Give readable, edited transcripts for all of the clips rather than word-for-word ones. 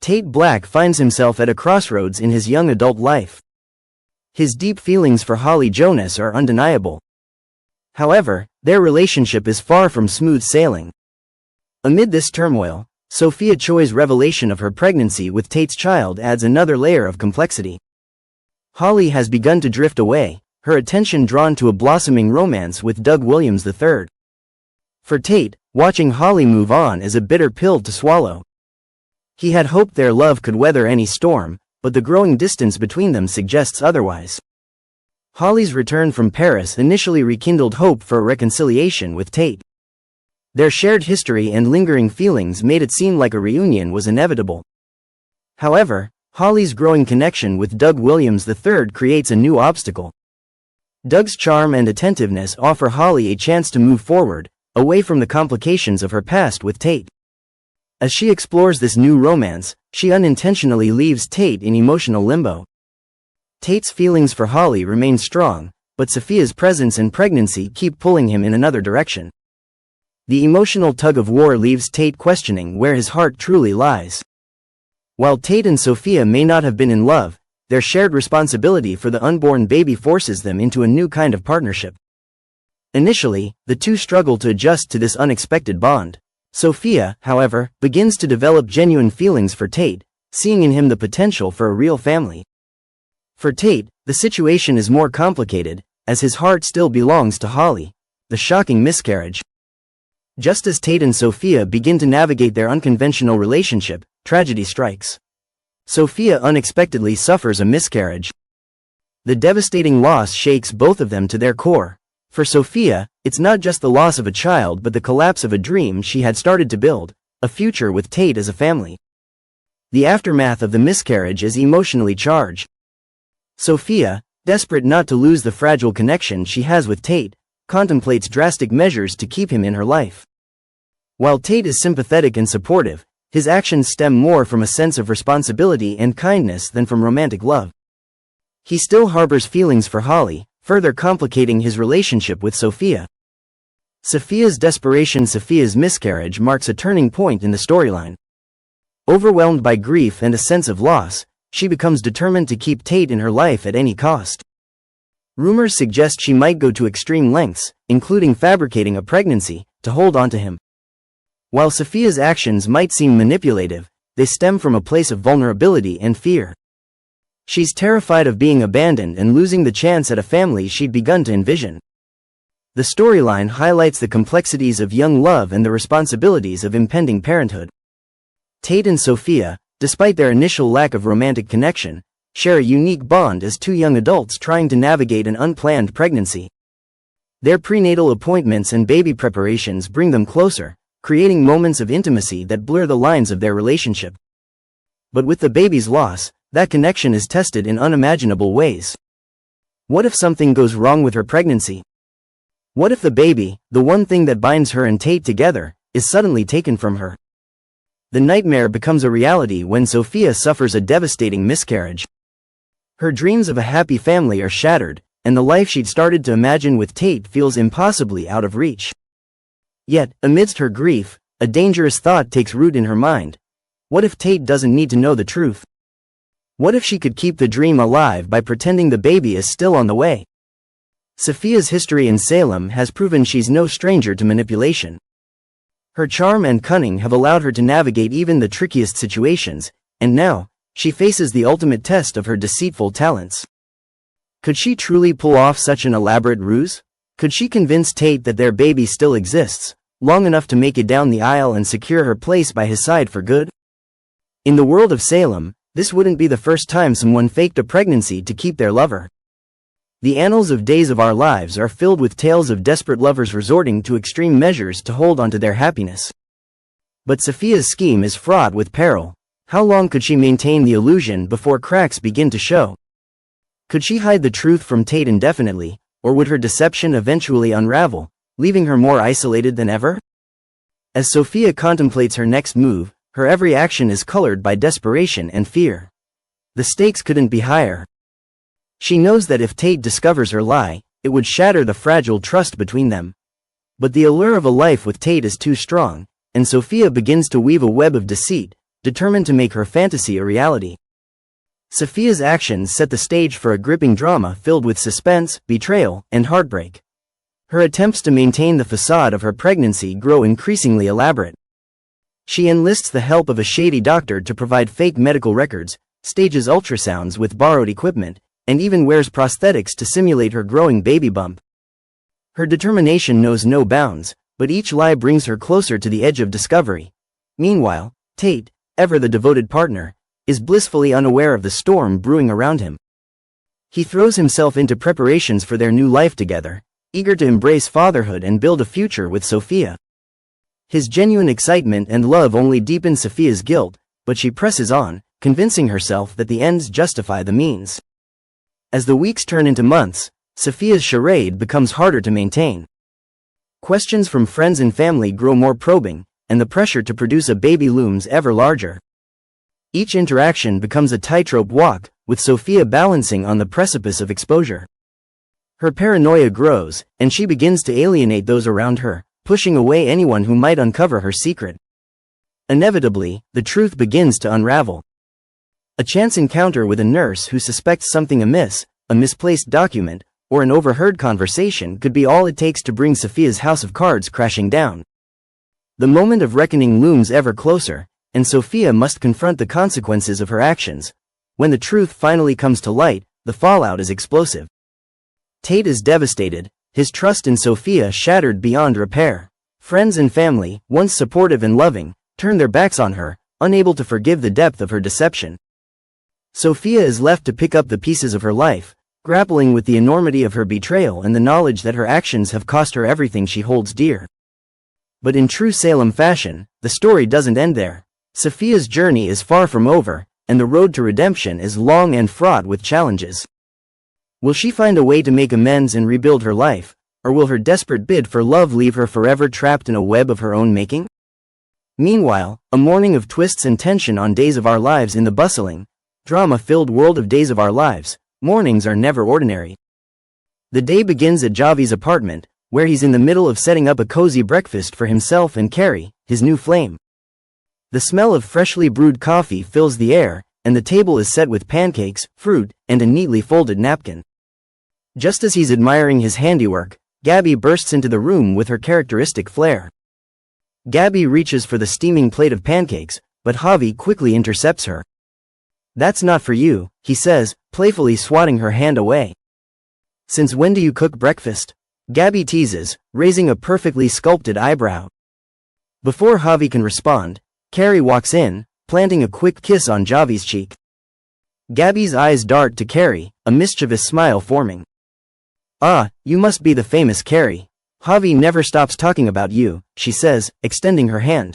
Tate Black finds himself at a crossroads in his young adult life. His deep feelings for Holly Jonas are undeniable. However, their relationship is far from smooth sailing. Amid this turmoil, Sophia Choi's revelation of her pregnancy with Tate's child adds another layer of complexity. Holly has begun to drift away, her attention drawn to a blossoming romance with Doug Williams III. For Tate, watching Holly move on is a bitter pill to swallow. He had hoped their love could weather any storm, but the growing distance between them suggests otherwise. Holly's return from Paris initially rekindled hope for a reconciliation with Tate. Their shared history and lingering feelings made it seem like a reunion was inevitable. However, Holly's growing connection with Doug Williams III creates a new obstacle. Doug's charm and attentiveness offer Holly a chance to move forward, away from the complications of her past with Tate. As she explores this new romance, she unintentionally leaves Tate in emotional limbo. Tate's feelings for Holly remain strong, but Sophia's presence and pregnancy keep pulling him in another direction. The emotional tug-of-war leaves Tate questioning where his heart truly lies. While Tate and Sophia may not have been in love, their shared responsibility for the unborn baby forces them into a new kind of partnership. Initially, the two struggle to adjust to this unexpected bond. Sophia, however, begins to develop genuine feelings for Tate, seeing in him the potential for a real family. For Tate, the situation is more complicated, as his heart still belongs to Holly, the shocking miscarriage. Just as Tate and Sophia begin to navigate their unconventional relationship, tragedy strikes. Sophia unexpectedly suffers a miscarriage. The devastating loss shakes both of them to their core. For Sophia, it's not just the loss of a child but the collapse of a dream she had started to build, a future with Tate as a family. The aftermath of the miscarriage is emotionally charged. Sophia, desperate not to lose the fragile connection she has with Tate, contemplates drastic measures to keep him in her life. While Tate is sympathetic and supportive, his actions stem more from a sense of responsibility and kindness than from romantic love. He still harbors feelings for Holly, further complicating his relationship with Sophia. Sophia's miscarriage marks a turning point in the storyline. Overwhelmed by grief and a sense of loss, she becomes determined to keep Tate in her life at any cost. Rumors suggest she might go to extreme lengths, including fabricating a pregnancy, to hold on to him. While Sophia's actions might seem manipulative, they stem from a place of vulnerability and fear. She's terrified of being abandoned and losing the chance at a family she'd begun to envision. The storyline highlights the complexities of young love and the responsibilities of impending parenthood. Tate and Sophia, despite their initial lack of romantic connection, share a unique bond as two young adults trying to navigate an unplanned pregnancy. Their prenatal appointments and baby preparations bring them closer, creating moments of intimacy that blur the lines of their relationship. But with the baby's loss, that connection is tested in unimaginable ways. What if something goes wrong with her pregnancy? What if the baby, the one thing that binds her and Tate together, is suddenly taken from her? The nightmare becomes a reality when Sophia suffers a devastating miscarriage. Her dreams of a happy family are shattered, and the life she'd started to imagine with Tate feels impossibly out of reach. Yet, amidst her grief, a dangerous thought takes root in her mind. What if Tate doesn't need to know the truth? What if she could keep the dream alive by pretending the baby is still on the way? Sophia's history in Salem has proven she's no stranger to manipulation. Her charm and cunning have allowed her to navigate even the trickiest situations, and now, she faces the ultimate test of her deceitful talents. Could she truly pull off such an elaborate ruse? Could she convince Tate that their baby still exists, long enough to make it down the aisle and secure her place by his side for good? In the world of Salem, this wouldn't be the first time someone faked a pregnancy to keep their lover. The annals of Days of Our Lives are filled with tales of desperate lovers resorting to extreme measures to hold on to their happiness. But Sophia's scheme is fraught with peril. How long could she maintain the illusion before cracks begin to show? Could she hide the truth from Tate indefinitely, or would her deception eventually unravel, leaving her more isolated than ever? As Sophia contemplates her next move, her every action is colored by desperation and fear. The stakes couldn't be higher. She knows that if Tate discovers her lie, it would shatter the fragile trust between them. But the allure of a life with Tate is too strong, and Sophia begins to weave a web of deceit, determined to make her fantasy a reality. Sophia's actions set the stage for a gripping drama filled with suspense, betrayal, and heartbreak. Her attempts to maintain the facade of her pregnancy grow increasingly elaborate. She enlists the help of a shady doctor to provide fake medical records, stages ultrasounds with borrowed equipment, and even wears prosthetics to simulate her growing baby bump. Her determination knows no bounds, but each lie brings her closer to the edge of discovery. Meanwhile, Tate, ever the devoted partner, is blissfully unaware of the storm brewing around him. He throws himself into preparations for their new life together, eager to embrace fatherhood and build a future with Sophia. His genuine excitement and love only deepen Sophia's guilt, but she presses on, convincing herself that the ends justify the means. As the weeks turn into months, Sophia's charade becomes harder to maintain. Questions from friends and family grow more probing, and the pressure to produce a baby looms ever larger. Each interaction becomes a tightrope walk, with Sophia balancing on the precipice of exposure. Her paranoia grows, and she begins to alienate those around her, pushing away anyone who might uncover her secret. Inevitably, the truth begins to unravel. A chance encounter with a nurse who suspects something amiss, a misplaced document, or an overheard conversation could be all it takes to bring Sophia's house of cards crashing down. The moment of reckoning looms ever closer, and Sophia must confront the consequences of her actions. When the truth finally comes to light, the fallout is explosive. Tate is devastated, his trust in Sophia shattered beyond repair. Friends and family, once supportive and loving, turn their backs on her, unable to forgive the depth of her deception. Sophia is left to pick up the pieces of her life, grappling with the enormity of her betrayal and the knowledge that her actions have cost her everything she holds dear. But in true Salem fashion, the story doesn't end there. Sophia's journey is far from over, and the road to redemption is long and fraught with challenges. Will she find a way to make amends and rebuild her life, or will her desperate bid for love leave her forever trapped in a web of her own making? Meanwhile, a morning of twists and tension on Days of Our Lives. In the bustling, drama-filled world of Days of Our Lives, mornings are never ordinary. The day begins at Javi's apartment, where he's in the middle of setting up a cozy breakfast for himself and Carrie, his new flame. The smell of freshly brewed coffee fills the air, and the table is set with pancakes, fruit, and a neatly folded napkin. Just as he's admiring his handiwork, Gabby bursts into the room with her characteristic flair. Gabby reaches for the steaming plate of pancakes, but Javi quickly intercepts her. "That's not for you," he says, playfully swatting her hand away. "Since when do you cook breakfast?" Gabby teases, raising a perfectly sculpted eyebrow. Before Javi can respond, Carrie walks in, planting a quick kiss on Javi's cheek. Gabby's eyes dart to Carrie, a mischievous smile forming. "Ah, you must be the famous Carrie. Javi never stops talking about you," she says, extending her hand.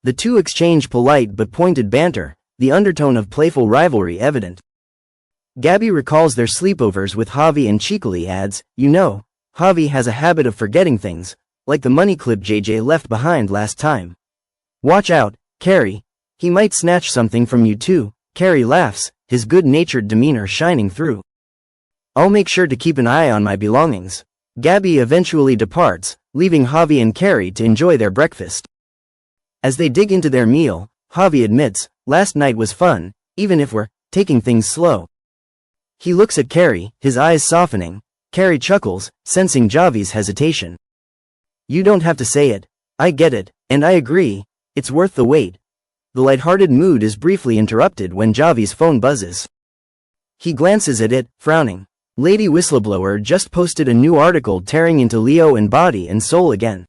The two exchange polite but pointed banter, the undertone of playful rivalry evident. Gabby recalls their sleepovers with Javi and cheekily adds, "You know, Javi has a habit of forgetting things, like the money clip JJ left behind last time. Watch out, Carrie. He might snatch something from you too." Carrie laughs, his good-natured demeanor shining through. "I'll make sure to keep an eye on my belongings." Gabby eventually departs, leaving Javi and Carrie to enjoy their breakfast. As they dig into their meal, Javi admits, "Last night was fun, even if we're taking things slow." He looks at Carrie, his eyes softening. Carrie chuckles, sensing Javi's hesitation. "You don't have to say it. I get it, and I agree. It's worth the wait." The lighthearted mood is briefly interrupted when Javi's phone buzzes. He glances at it, frowning. Lady Whistleblower just posted a new article tearing into Leo and body and soul again.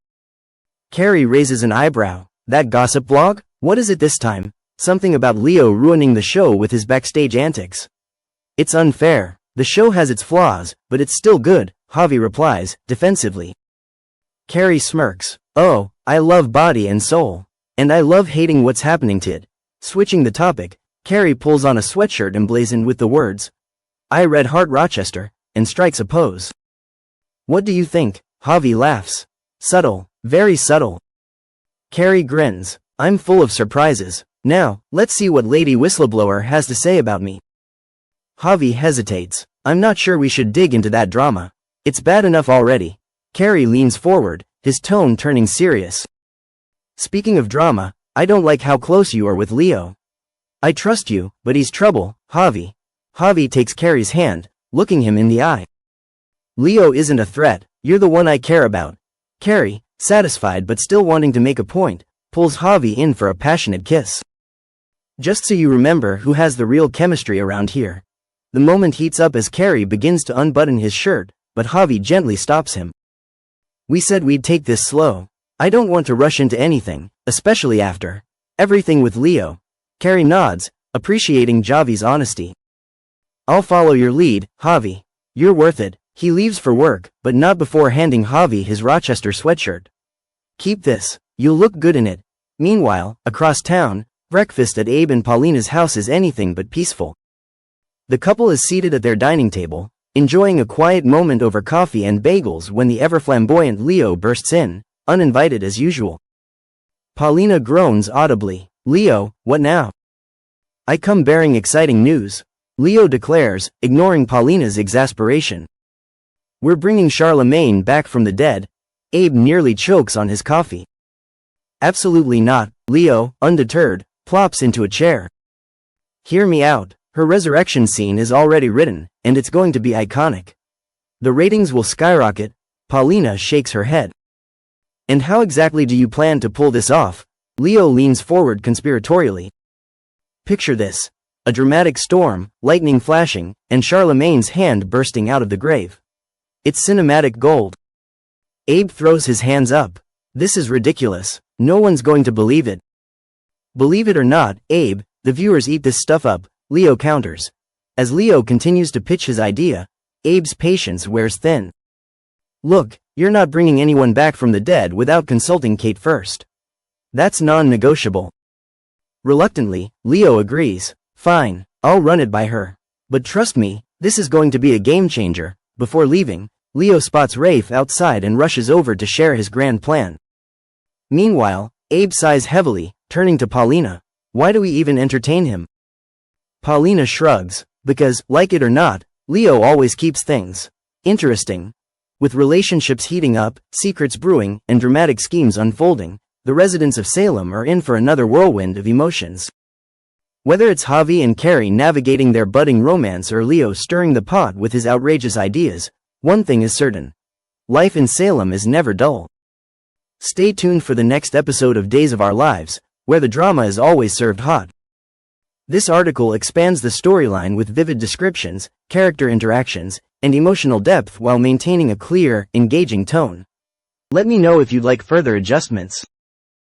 Carrie raises an eyebrow. "That gossip blog? What is it this time? Something about Leo ruining the show with his backstage antics." "It's unfair. The show has its flaws, but it's still good," Javi replies, defensively. Carrie smirks. "Oh, I love body and soul. And I love hating what's happening to it." Switching the topic, Carrie pulls on a sweatshirt emblazoned with the words, "I Red Heart Rochester," and strikes a pose. "What do you think?" Javi laughs. "Subtle, very subtle." Carrie grins. "I'm full of surprises. Now, let's see what Lady Whistleblower has to say about me." Javi hesitates. "I'm not sure we should dig into that drama. It's bad enough already." Carrie leans forward, his tone turning serious. "Speaking of drama, I don't like how close you are with Leo. I trust you, but he's trouble, Javi. Javi takes Carrie's hand, looking him in the eye. Leo isn't a threat, you're the one I care about. Carrie, satisfied but still wanting to make a point, pulls Javi in for a passionate kiss. Just so you remember who has the real chemistry around here. The moment heats up as Carrie begins to unbutton his shirt, but Javi gently stops him. We said we'd take this slow. I don't want to rush into anything, especially after everything with Leo. Carrie nods, appreciating Javi's honesty. I'll follow your lead, Javi. You're worth it. He leaves for work, but not before handing Javi his Rochester sweatshirt. Keep this. You'll look good in it. Meanwhile, across town, breakfast at Abe and Paulina's house is anything but peaceful. The couple is seated at their dining table, enjoying a quiet moment over coffee and bagels when the ever-flamboyant Leo bursts in, uninvited as usual. Paulina groans audibly. Leo, what now? I come bearing exciting news, Leo declares, ignoring Paulina's exasperation. We're bringing Charlemagne back from the dead. Abe nearly chokes on his coffee. Absolutely not, Leo, undeterred, plops into a chair. Hear me out, her resurrection scene is already written, and it's going to be iconic. The ratings will skyrocket. Paulina shakes her head. And how exactly do you plan to pull this off? Leo leans forward conspiratorially. Picture this. A dramatic storm, lightning flashing, and Charlemagne's hand bursting out of the grave. It's cinematic gold. Abe throws his hands up. This is ridiculous. No one's going to believe it. Believe it or not, Abe, the viewers eat this stuff up, Leo counters. As Leo continues to pitch his idea, Abe's patience wears thin. Look, you're not bringing anyone back from the dead without consulting Kate first. That's non-negotiable. Reluctantly, Leo agrees. Fine, I'll run it by her. But trust me, this is going to be a game changer. Before leaving, Leo spots Rafe outside and rushes over to share his grand plan. Meanwhile, Abe sighs heavily, turning to Paulina. Why do we even entertain him? Paulina shrugs, because, like it or not, Leo always keeps things interesting. With relationships heating up, secrets brewing, and dramatic schemes unfolding, the residents of Salem are in for another whirlwind of emotions. Whether it's Javi and Carrie navigating their budding romance or Leo stirring the pot with his outrageous ideas, one thing is certain. Life in Salem is never dull. Stay tuned for the next episode of Days of Our Lives, where the drama is always served hot. This article expands the storyline with vivid descriptions, character interactions, and emotional depth while maintaining a clear, engaging tone. Let me know if you'd like further adjustments.